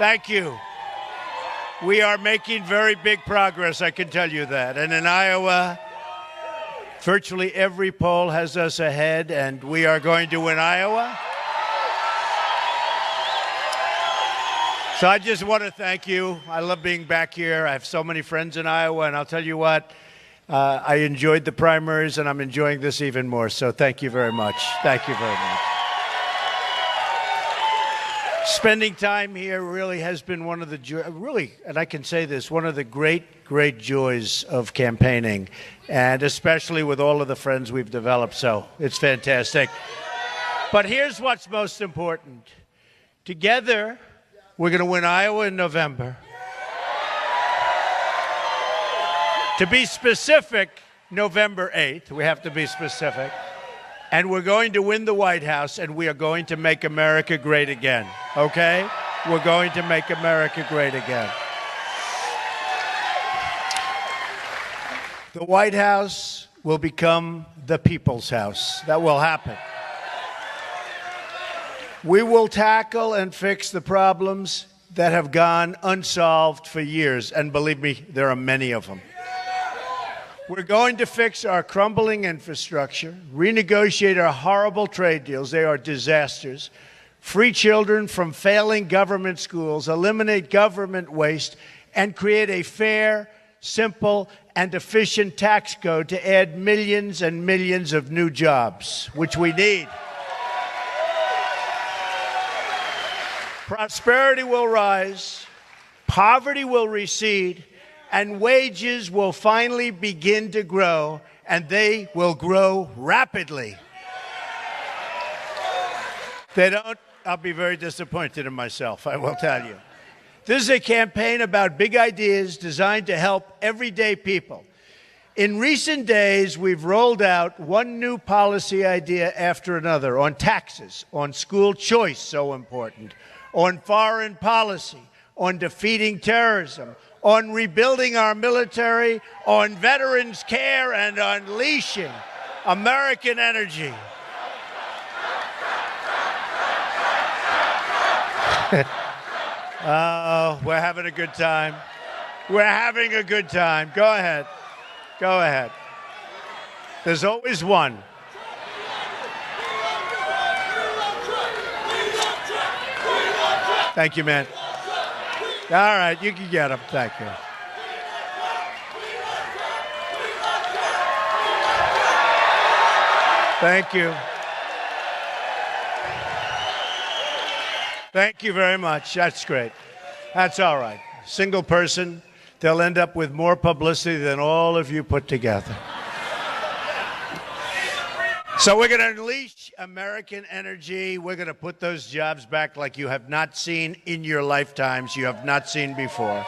Thank you. We are making very big progress, I can tell you that. And in Iowa, virtually every poll has us ahead, and we are going to win Iowa. So I just want to thank you. I love being back here. I have so many friends in Iowa, and I'll tell you what, I enjoyed the primaries, and I'm enjoying this even more. So thank you very much. Thank you very much. Spending time here really has been one of the, and I can say this, one of the great, great joys of campaigning, and especially with all of the friends we've developed. So it's fantastic. But here's what's most important. Together, we're going to win Iowa in November. To be specific, November 8th. We have to be specific. And we're going to win the White House, and we are going to make America great again. Okay? We're going to make America great again. The White House will become the people's house. That will happen. We will tackle and fix the problems that have gone unsolved for years. And believe me, there are many of them. We're going to fix our crumbling infrastructure, renegotiate our horrible trade deals. They are disasters. Free children from failing government schools, eliminate government waste, and create a fair, simple, and efficient tax code to add millions and millions of new jobs, which we need. Prosperity will rise, poverty will recede, and wages will finally begin to grow, and they will grow rapidly. If they don't, I'll be very disappointed in myself, I will tell you. This is a campaign about big ideas designed to help everyday people. In recent days, we've rolled out one new policy idea after another on taxes, on school choice, so important, on foreign policy, on defeating terrorism, on rebuilding our military, on veterans' care, and unleashing American energy. Oh, we're having a good time. We're having a good time. Go ahead. Go ahead. There's always one. Thank you, man. All right, you can get him. Thank you. Thank you. Thank you very much. That's great. That's all right. Single person, they'll end up with more publicity than all of you put together. So we're going to unleash American energy. We're going to put those jobs back like you have not seen in your lifetimes, you have not seen before.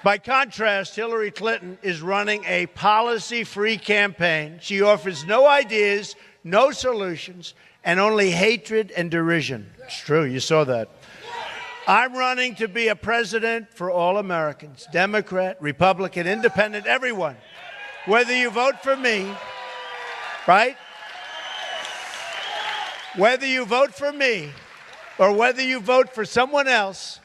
By contrast, Hillary Clinton is running a policy-free campaign. She offers no ideas, no solutions, and only hatred and derision. It's true, you saw that. I'm running to be a president for all Americans, Democrat, Republican, Independent, everyone. Whether you vote for me, right? Whether you vote for me or whether you vote for someone else,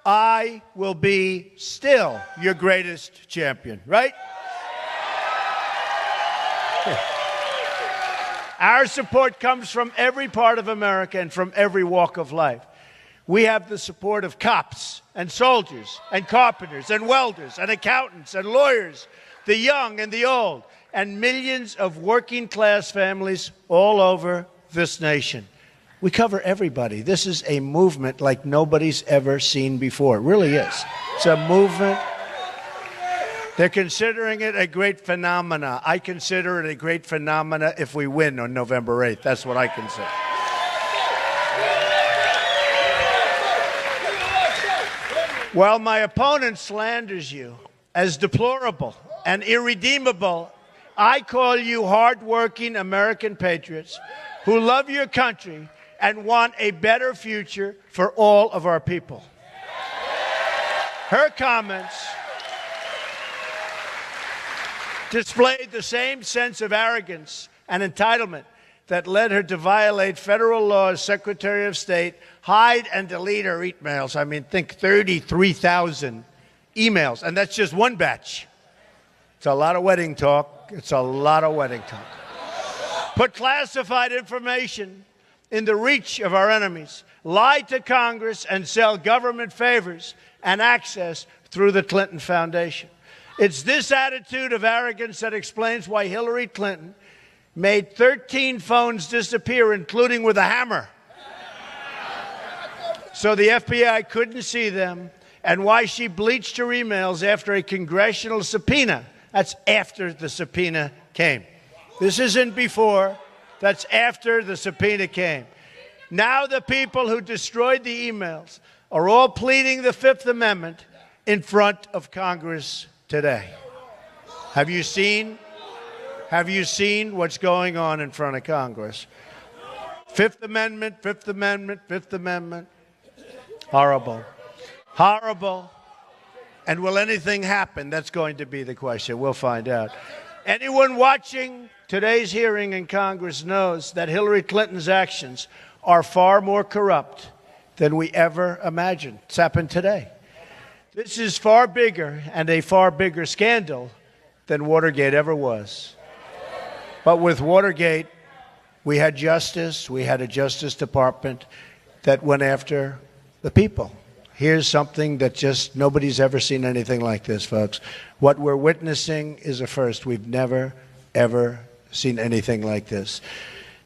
I will be still your greatest champion, right? Our support comes from every part of America and from every walk of life. We have the support of cops and soldiers and carpenters and welders and accountants and lawyers, the young and the old, and millions of working-class families all over this nation. We cover everybody. This is a movement like nobody's ever seen before. It really is. It's a movement. They're considering it a great phenomena. I consider it a great phenomena if we win on November 8th. That's what I consider. While my opponent slanders you as deplorable and irredeemable, I call you hardworking American patriots who love your country and want a better future for all of our people. Her comments displayed the same sense of arrogance and entitlement that led her to violate federal law as Secretary of State, hide and delete her emails. I mean, think 33,000 emails, and that's just one batch. It's a lot of wedding talk. It's a lot of wedding talk. Put classified information in the reach of our enemies, lie to Congress, and sell government favors and access through the Clinton Foundation. It's this attitude of arrogance that explains why Hillary Clinton made 13 phones disappear, including with a hammer, so the FBI couldn't see them, and why she bleached her emails after a congressional subpoena. That's after the subpoena came. This isn't before. That's after the subpoena came. Now the people who destroyed the emails are all pleading the Fifth Amendment in front of Congress today. Have you seen what's going on in front of Congress? Fifth Amendment, Fifth Amendment, Fifth Amendment. Horrible. Horrible. And will anything happen? That's going to be the question. We'll find out. Anyone watching today's hearing in Congress knows that Hillary Clinton's actions are far more corrupt than we ever imagined. It's happened today. This is far bigger and a far bigger scandal than Watergate ever was. But with Watergate, we had justice. We had a Justice Department that went after the people. Here's something that just nobody's ever seen anything like this, folks. What we're witnessing is a first. We've never, ever seen anything like this.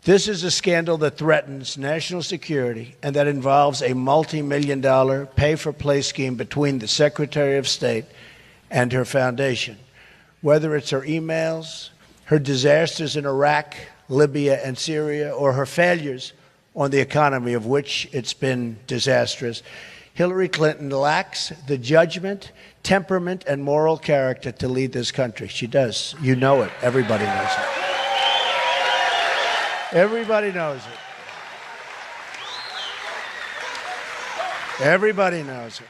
This is a scandal that threatens national security and that involves a multi-million-dollar pay-for-play scheme between the Secretary of State and her foundation. Whether it's her emails, her disasters in Iraq, Libya, and Syria, or her failures on the economy, of which it's been disastrous, Hillary Clinton lacks the judgment, temperament, and moral character to lead this country. She does. You know it. Everybody knows it. Everybody knows it. Everybody knows it.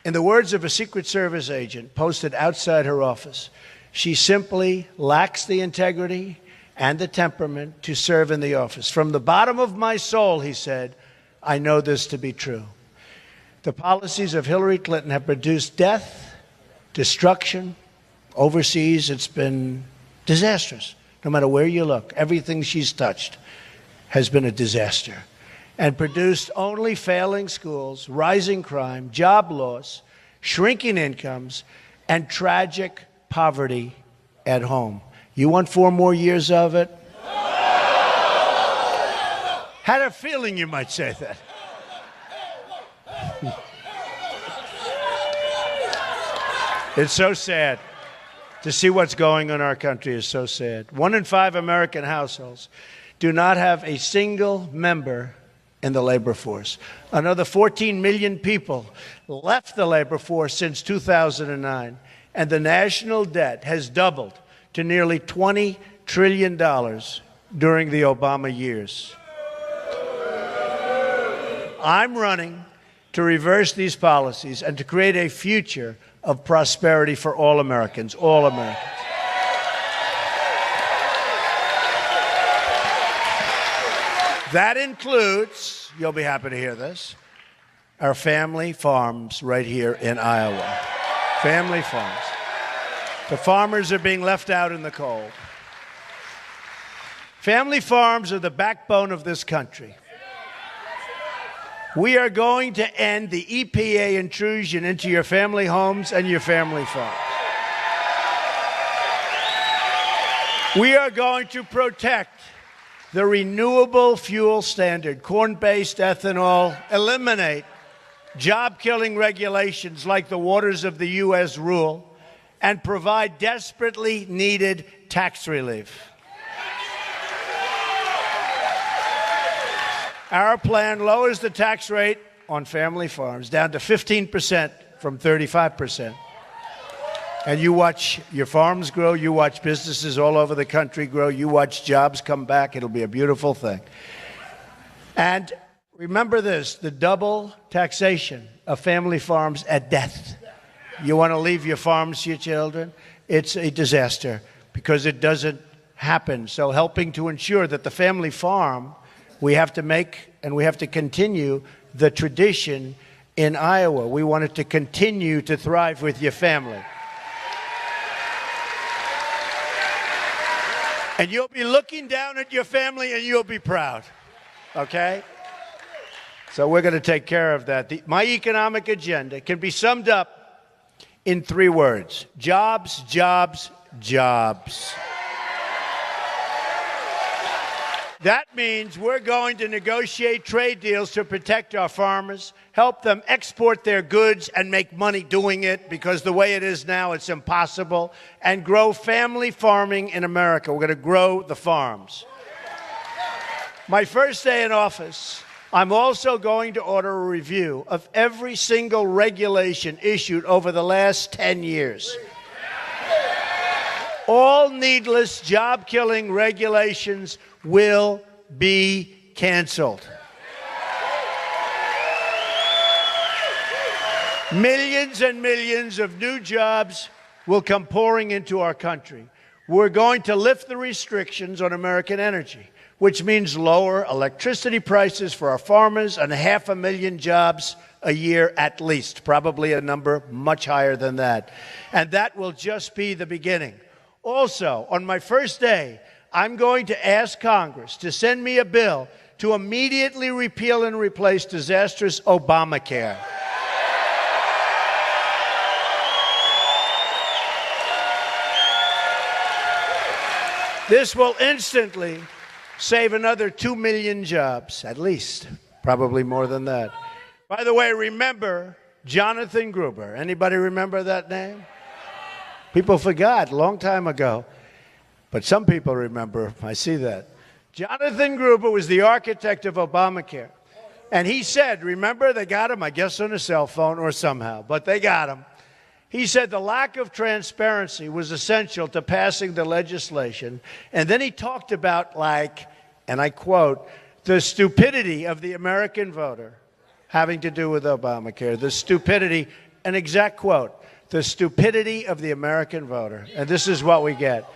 In the words of a Secret Service agent posted outside her office, she simply lacks the integrity and the temperament to serve in the office. From the bottom of my soul, he said, I know this to be true. The policies of Hillary Clinton have produced death, destruction. Overseas, it's been disastrous. No matter where you look, everything she's touched has been a disaster and produced only failing schools, rising crime, job loss, shrinking incomes, and tragic poverty at home. You want 4 more years of it? Had a feeling you might say that. It's so sad. To see what's going on in our country is so sad. 1 in 5 American households do not have a single member in the labor force. Another 14 million people left the labor force since 2009, and the national debt has doubled to nearly $20 trillion during the Obama years. I'm running to reverse these policies and to create a future of prosperity for all Americans, all Americans. That includes, you'll be happy to hear this, our family farms right here in Iowa. Family farms. The farmers are being left out in the cold. Family farms are the backbone of this country. We are going to end the EPA intrusion into your family homes and your family farms. We are going to protect the renewable fuel standard, corn-based ethanol, eliminate job-killing regulations like the Waters of the U.S. rule, and provide desperately needed tax relief. Our plan lowers the tax rate on family farms down to 15% from 35%. And you watch your farms grow, you watch businesses all over the country grow, you watch jobs come back. It'll be a beautiful thing. And remember this, the double taxation of family farms at death. You want to leave your farms to your children? It's a disaster because it doesn't happen. So helping to ensure that the family farm, we have to make and we have to continue the tradition in Iowa. We want it to continue to thrive with your family. And you'll be looking down at your family and you'll be proud, okay? So we're going to take care of that. My economic agenda can be summed up in 3 words: jobs, jobs, jobs. That means we're going to negotiate trade deals to protect our farmers, help them export their goods and make money doing it, because the way it is now, it's impossible, and grow family farming in America. We're going to grow the farms. My first day in office, I'm also going to order a review of every single regulation issued over the last 10 years. All needless, job-killing regulations will be canceled. Millions and millions of new jobs will come pouring into our country. We're going to lift the restrictions on American energy, which means lower electricity prices for our farmers and 500,000 jobs a year at least, probably a number much higher than that. And that will just be the beginning. Also, on my first day, I'm going to ask Congress to send me a bill to immediately repeal and replace disastrous Obamacare. This will instantly save another 2 million jobs, at least, probably more than that. By the way, remember Jonathan Gruber. Anybody remember that name? People forgot a long time ago, but some people remember. I see that. Jonathan Gruber was the architect of Obamacare. And he said, remember, they got him, I guess, on a cell phone or somehow, but they got him. He said the lack of transparency was essential to passing the legislation. And then he talked about, like, and I quote, the stupidity of the American voter having to do with Obamacare. The stupidity, an exact quote, the stupidity of the American voter. And this is what we get.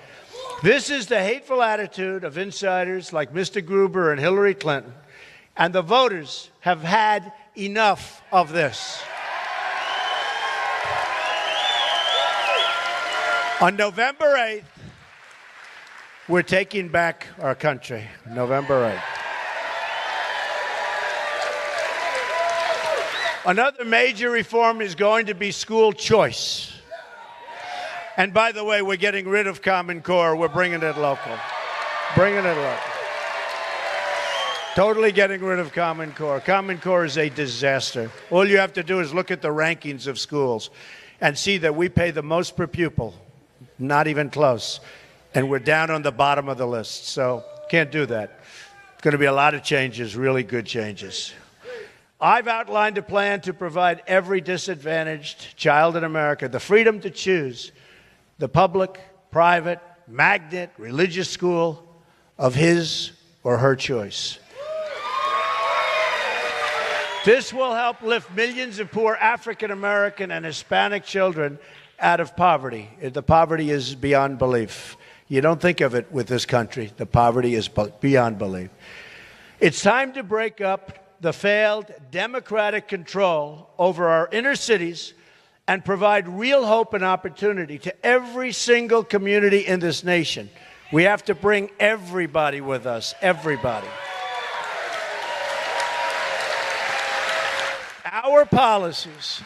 This is the hateful attitude of insiders like Mr. Gruber and Hillary Clinton. And the voters have had enough of this. On November 8th, we're taking back our country. November 8th. Another major reform is going to be school choice. And by the way, we're getting rid of Common Core. We're bringing it local. Bringing it local. Totally getting rid of Common Core. Common Core is a disaster. All you have to do is look at the rankings of schools and see that we pay the most per pupil. Not even close. And we're down on the bottom of the list. So can't do that. It's going to be a lot of changes, really good changes. I've outlined a plan to provide every disadvantaged child in America the freedom to choose the public, private, magnet, religious school of his or her choice. This will help lift millions of poor African American and Hispanic children out of poverty. The poverty is beyond belief. You don't think of it with this country. The poverty is beyond belief. It's time to break up the failed democratic control over our inner cities and provide real hope and opportunity to every single community in this nation. We have to bring everybody with us, everybody. Our policies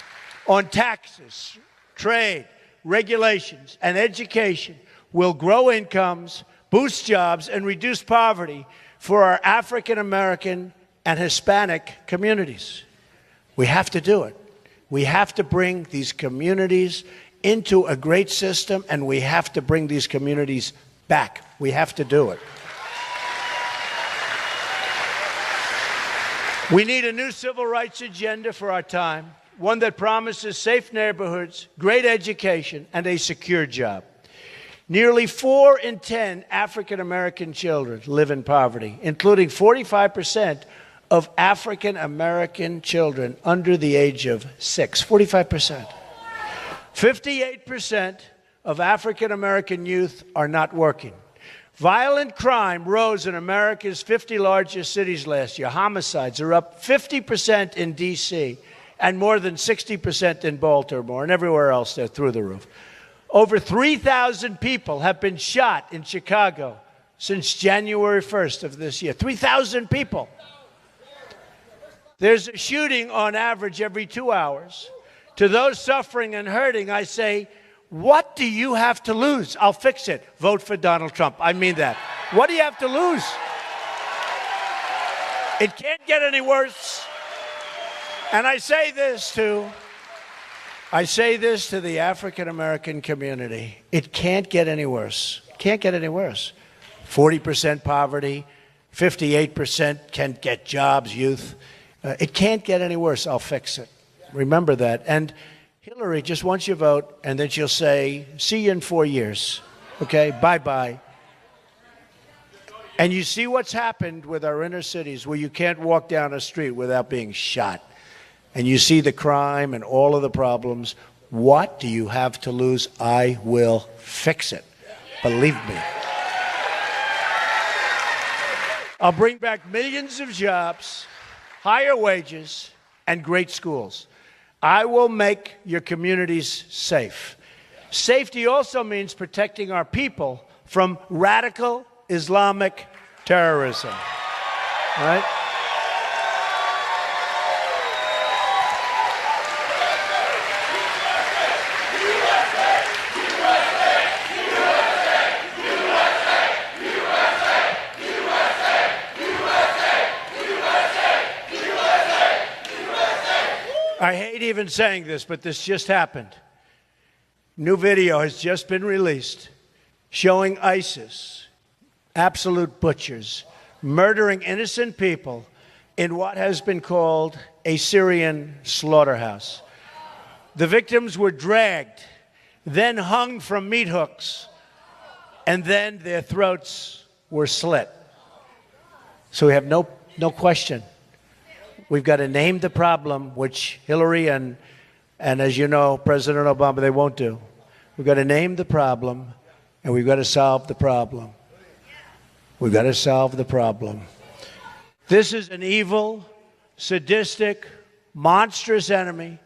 on taxes, trade, regulations, and education will grow incomes, boost jobs, and reduce poverty for our African American and Hispanic communities. We have to do it. We have to bring these communities into a great system, and we have to bring these communities back. We have to do it. We need a new civil rights agenda for our time, one that promises safe neighborhoods, great education, and a secure job. Nearly 4 in 10 African American children live in poverty, including 45% of African American children under the age of 6. 45%. 58% of African American youth are not working. Violent crime rose in America's 50 largest cities last year. Homicides are up 50% in D.C. and more than 60% in Baltimore, and everywhere else they're through the roof. Over 3,000 people have been shot in Chicago since January 1st of this year. 3,000 people. There's a shooting on average every 2 hours. To those suffering and hurting, I say, what do you have to lose? I'll fix it. Vote for Donald Trump. I mean that. What do you have to lose? It can't get any worse. And I say this to the African American community. It can't get any worse. It can't get any worse. 40% poverty, 58% can't get jobs, youth. It can't get any worse. I'll fix it. Remember that. And Hillary just wants your vote, and then she'll say, see you in 4 years. Okay? Bye-bye. And you see what's happened with our inner cities where you can't walk down a street without being shot. And you see the crime and all of the problems. What do you have to lose? I will fix it. Believe me. I'll bring back millions of jobs, higher wages, and great schools. I will make your communities safe. Safety also means protecting our people from radical Islamic terrorism. All right? I hate even saying this, but this just happened. New video has just been released showing ISIS, absolute butchers, murdering innocent people in what has been called a Syrian slaughterhouse. The victims were dragged, then hung from meat hooks, and then their throats were slit. So we have no question. We've got to name the problem, which Hillary and as you know, President Obama, they won't do. We've got to name the problem, and we've got to solve the problem. We've got to solve the problem. This is an evil, sadistic, monstrous enemy,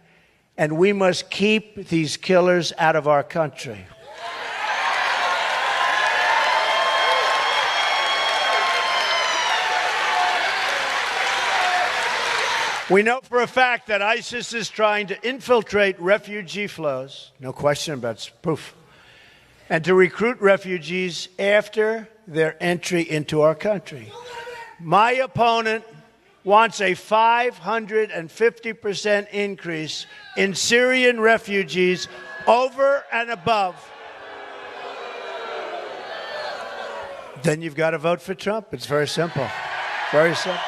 and we must keep these killers out of our country. We know for a fact that ISIS is trying to infiltrate refugee flows, no question about it, proof, and to recruit refugees after their entry into our country. My opponent wants a 550% increase in Syrian refugees over and above. Then you've got to vote for Trump. It's very simple. Very simple.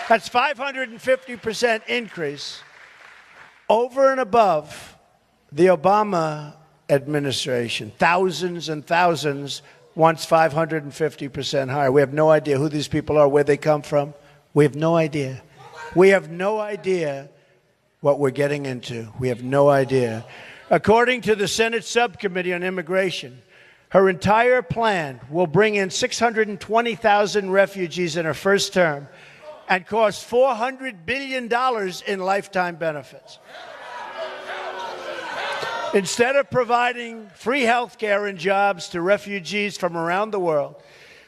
That's 550% increase over and above the Obama administration. Thousands and thousands wants 550% higher. We have no idea who these people are, where they come from. We have no idea. We have no idea what we're getting into. We have no idea. According to the Senate Subcommittee on Immigration, her entire plan will bring in 620,000 refugees in her first term and cost $400 billion in lifetime benefits. Instead of providing free health care and jobs to refugees from around the world,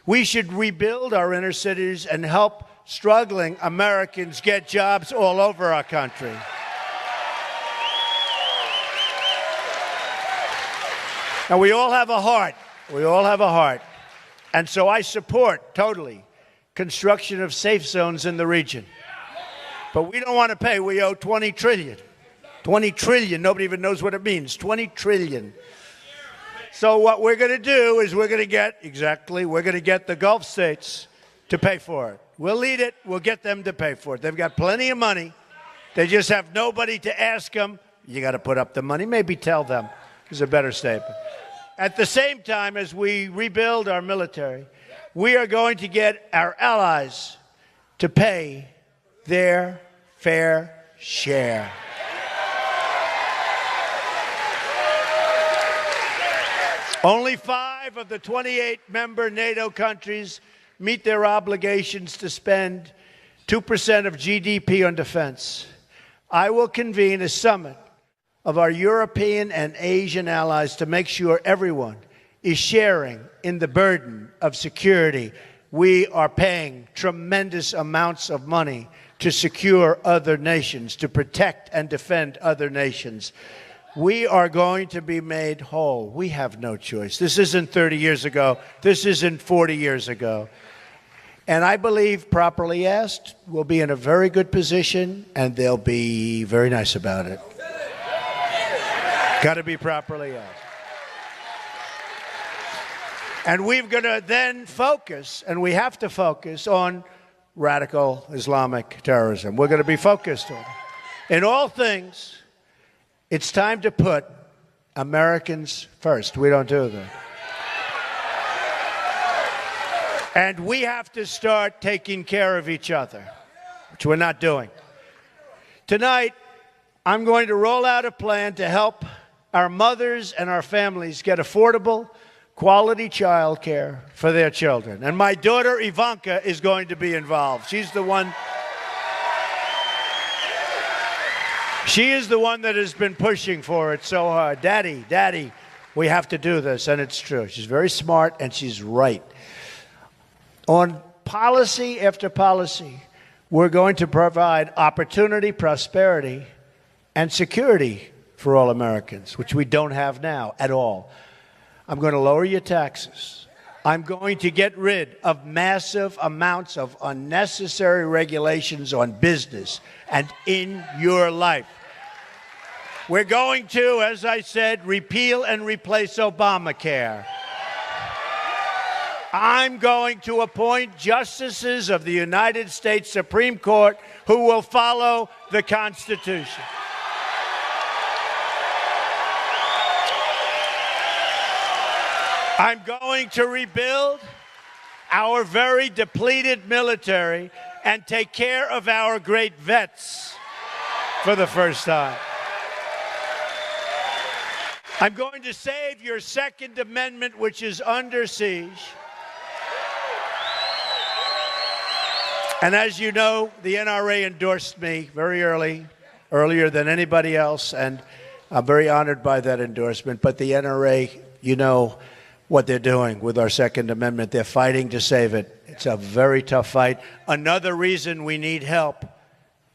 we should rebuild our inner cities and help struggling Americans get jobs all over our country. Now, we all have a heart. We all have a heart. And so I support totally construction of safe zones in the region. But we don't want to pay. We owe $20 trillion. 20 trillion. Nobody even knows what it means. 20 trillion. So what we're going to do is we're going to get the Gulf states to pay for it. We'll lead it. We'll get them to pay for it. They've got plenty of money. They just have nobody to ask them. You got to put up the money. Maybe tell them is a better statement. At the same time as we rebuild our military, we are going to get our allies to pay their fair share. Only 5 of the 28 member NATO countries meet their obligations to spend 2% of GDP on defense. I will convene a summit of our European and Asian allies to make sure everyone is sharing in the burden of security. We are paying tremendous amounts of money to secure other nations, to protect and defend other nations. We are going to be made whole. We have no choice. This isn't 30 years ago. This isn't 40 years ago. And I believe, properly asked, we'll be in a very good position, and they'll be very nice about it. Got to be properly asked. And we're going to then focus, and we have to focus on radical Islamic terrorism. We're going to be focused on it. In all things, it's time to put Americans first. We don't do that. And we have to start taking care of each other, which we're not doing. Tonight, I'm going to roll out a plan to help our mothers and our families get affordable, quality child care for their children. And my daughter, Ivanka, is going to be involved. She is the one that has been pushing for it so hard. Daddy, we have to do this. And it's true. She's very smart, and she's right. On policy after policy, we're going to provide opportunity, prosperity, and security for all Americans, which we don't have now at all. I'm going to lower your taxes. I'm going to get rid of massive amounts of unnecessary regulations on business and in your life. We're going to, as I said, repeal and replace Obamacare. I'm going to appoint justices of the United States Supreme Court who will follow the Constitution. I'm going to rebuild our very depleted military and take care of our great vets for the first time. I'm going to save your Second Amendment, which is under siege. And as you know, the NRA endorsed me very earlier than anybody else, and I'm very honored by that endorsement. But the NRA, you know what they're doing with our Second Amendment. They're fighting to save it. It's a very tough fight. Another reason we need help,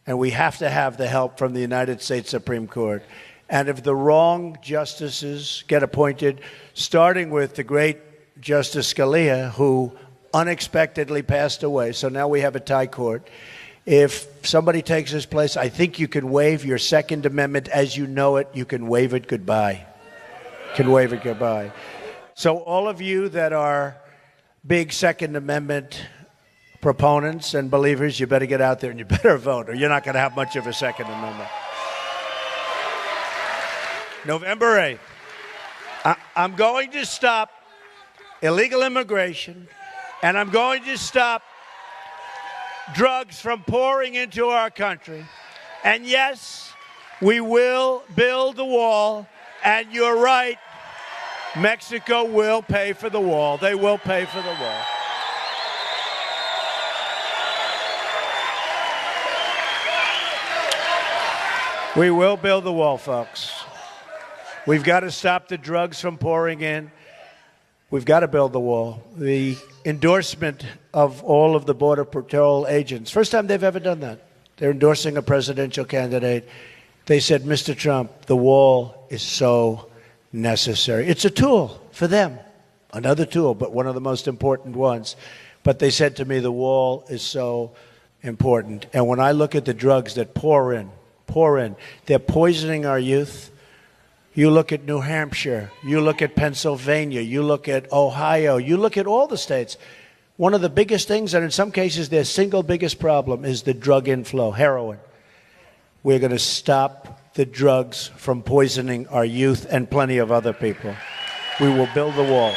and we have to have the help from the United States Supreme Court. And if the wrong justices get appointed, starting with the great Justice Scalia, who unexpectedly passed away, so now we have a tie court. If somebody takes his place, I think you can waive your Second Amendment as you know it. You can waive it goodbye. So all of you that are big Second Amendment proponents and believers, you better get out there and you better vote, or you're not going to have much of a Second Amendment. November 8th, I'm going to stop illegal immigration, and I'm going to stop drugs from pouring into our country. And yes, we will build the wall, and you're right, Mexico will pay for the wall. They will pay for the wall. We will build the wall, folks. We've got to stop the drugs from pouring in. We've got to build the wall. The endorsement of all of the Border Patrol agents, first time they've ever done that. They're endorsing a presidential candidate. They said, Mr. Trump, the wall is so necessary. It's a tool for them, another tool, but one of the most important ones. But they said to me, the wall is so important. And when I look at the drugs that pour in, they're poisoning our youth. You look at New Hampshire, you look at Pennsylvania, you look at Ohio, you look at all the states. One of the biggest things, and in some cases their single biggest problem, is the drug inflow, heroin. We're going to stop the drugs from poisoning our youth and plenty of other people. We will build the wall.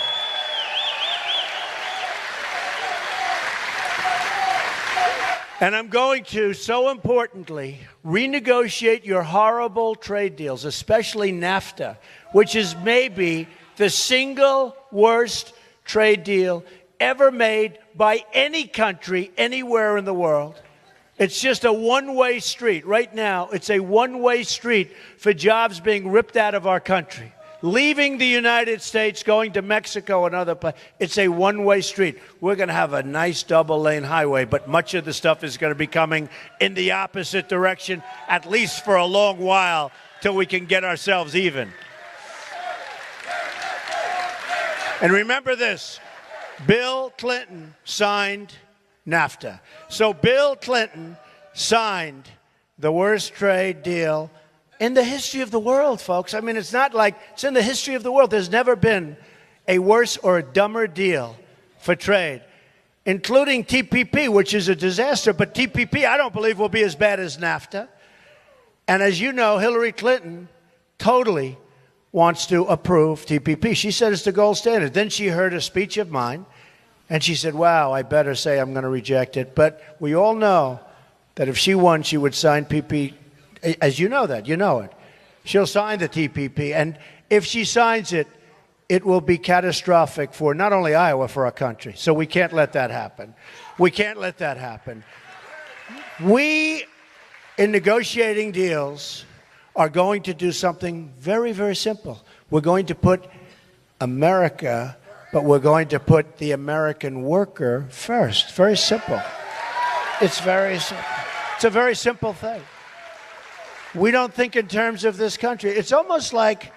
And I'm going to, so importantly, renegotiate your horrible trade deals, especially NAFTA, which is maybe the single worst trade deal ever made by any country anywhere in the world. It's just a one-way street. Right now, it's a one-way street for jobs being ripped out of our country. Leaving the United States, going to Mexico and other places. It's a one-way street. We're going to have a nice double-lane highway, but much of the stuff is going to be coming in the opposite direction, at least for a long while, till we can get ourselves even. And remember this, Bill Clinton signed NAFTA. So Bill Clinton signed the worst trade deal in the history of the world, folks. I mean, it's not like it's in the history of the world. There's never been a worse or a dumber deal for trade, including TPP, which is a disaster. But TPP, I don't believe, will be as bad as NAFTA. And as you know, Hillary Clinton totally wants to approve TPP. She said it's the gold standard. Then she heard a speech of mine, and she said, wow, I better say I'm going to reject it. But we all know that if she won, she would sign PP. As you know that, you know it. She'll sign the TPP. And if she signs it, it will be catastrophic for not only Iowa, for our country. So we can't let that happen. We can't let that happen. We, in negotiating deals, are going to do something very, very simple. We're going to put America, but we're going to put the American worker first. Very simple. It's very simple. It's a very simple thing. We don't think in terms of this country. It's almost like,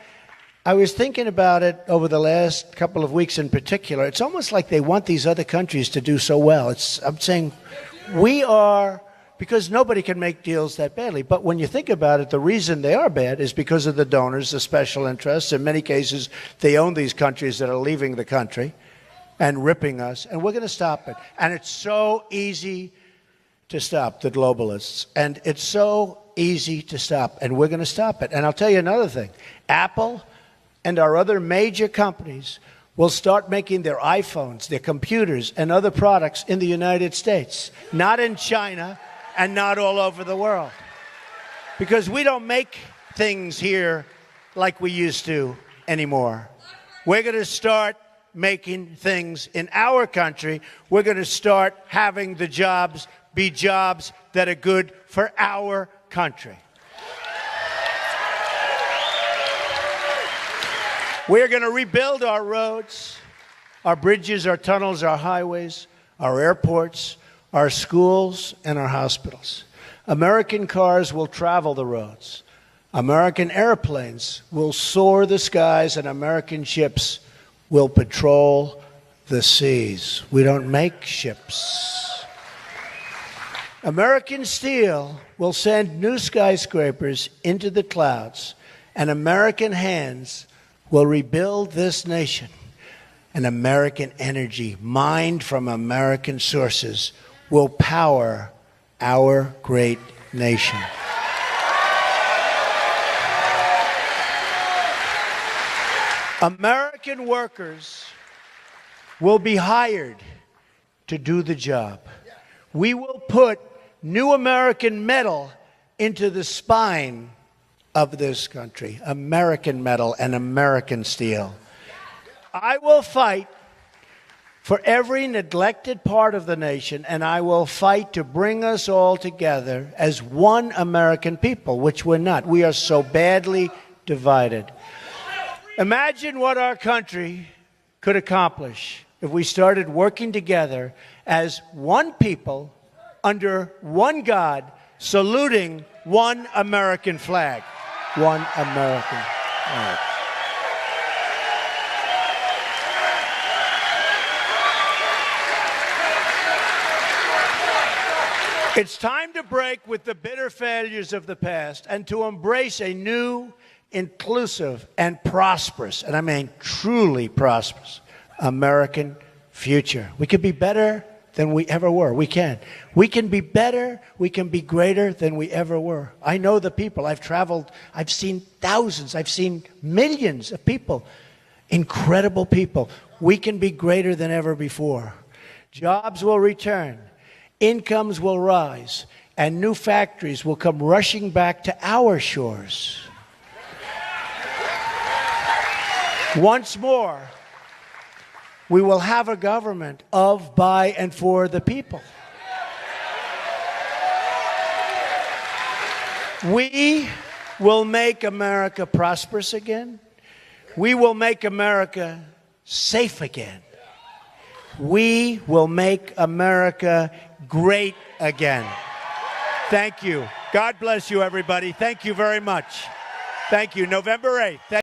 I was thinking about it over the last couple of weeks in particular, it's almost like they want these other countries to do so well. I'm saying we are, because nobody can make deals that badly. But when you think about it, the reason they are bad is because of the donors, the special interests. In many cases, they own these countries that are leaving the country and ripping us, and we're going to stop it. And it's so easy to stop the globalists, and it's so easy to stop, and we're going to stop it. And I'll tell you another thing. Apple and our other major companies will start making their iPhones, their computers, and other products in the United States, not in China and not all over the world. Because we don't make things here like we used to anymore. We're going to start making things in our country. We're going to start having the jobs be jobs that are good for our country. We're going to rebuild our roads, our bridges, our tunnels, our highways, our airports, our schools, and our hospitals. American cars will travel the roads. American airplanes will soar the skies, and American ships will patrol the seas. We don't make ships. American steel will send new skyscrapers into the clouds, and American hands will rebuild this nation. And American energy, mined from American sources, will power our great nation. American workers will be hired to do the job. We will put new American metal into the spine of this country. American metal and American steel. I will fight for every neglected part of the nation, and I will fight to bring us all together as one American people, which we're not. We are so badly divided. Imagine what our country could accomplish if we started working together as one people under one God, saluting one American flag. One American flag. It's time to break with the bitter failures of the past and to embrace a new, inclusive, and prosperous, and I mean truly prosperous, American future. We could be better than we ever were. We can. We can be better. We can be greater than we ever were. I know the people. I've traveled. I've seen thousands. I've seen millions of people. Incredible people. We can be greater than ever before. Jobs will return. Incomes will rise. And new factories will come rushing back to our shores. Once more, we will have a government of, by, and for the people. We will make America prosperous again. We will make America safe again. We will make America great again. Thank you. God bless you, everybody. Thank you very much. Thank you. November 8th.